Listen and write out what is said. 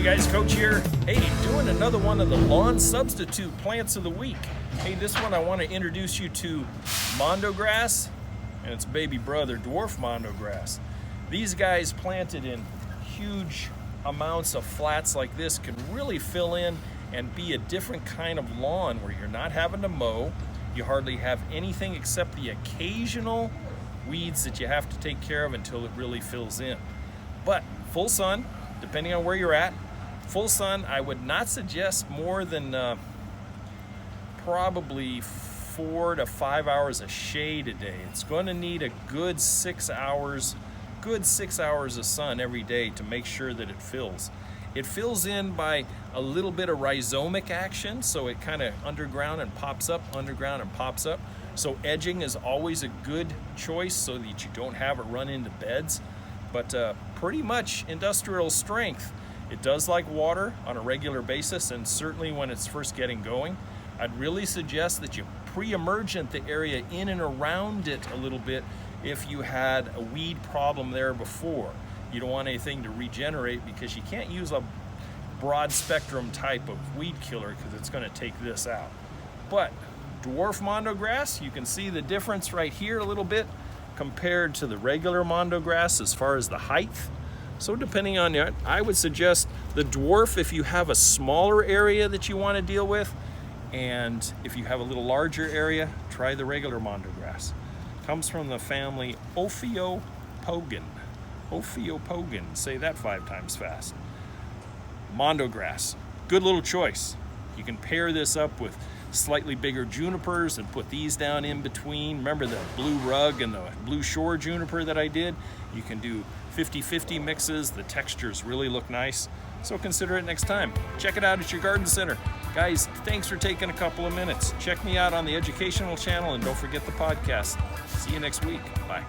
guys, Coach here. Hey, doing another one of the lawn substitute plants of the week. Hey, this one I want to introduce you to Mondo Grass and its baby brother, Dwarf Mondo Grass. These guys planted in huge amounts of flats like this can really fill in and be a different kind of lawn where you're not having to mow. You hardly have anything except the occasional weeds that you have to take care of until it really fills in. But full sun, depending on where you're at, full sun, I would not suggest more than probably 4 to 5 hours of shade a day. It's going to need a good 6 hours of sun every day to make sure that it fills. It fills in by a little bit of rhizomic action, so it kind of underground and pops up, underground and pops up. So edging is always a good choice so that you don't have it run into beds. But pretty much industrial strength. It does like water on a regular basis, and certainly when it's first getting going. I'd really suggest that you pre-emergent the area in and around it a little bit if you had a weed problem there before. You don't want anything to regenerate because you can't use a broad spectrum type of weed killer because it's going to take this out. But Dwarf Mondo Grass, you can see the difference right here a little bit compared to the regular Mondo Grass as far as the height. So depending on that, I would suggest the Dwarf if you have a smaller area that you want to deal with, and if you have a little larger area, try the regular Mondo Grass. Comes from the family Ophiopogon. Ophiopogon, say that 5 times fast. Mondo Grass, good little choice. You can pair this up with slightly bigger junipers and put these down in between. Remember the blue rug and the blue shore juniper that I did? You can do 50-50 mixes. The textures really look nice. So consider it next time. Check it out at your garden center. Guys, thanks for taking a couple of minutes. Check me out on the educational channel and don't forget the podcast. See you next week. Bye.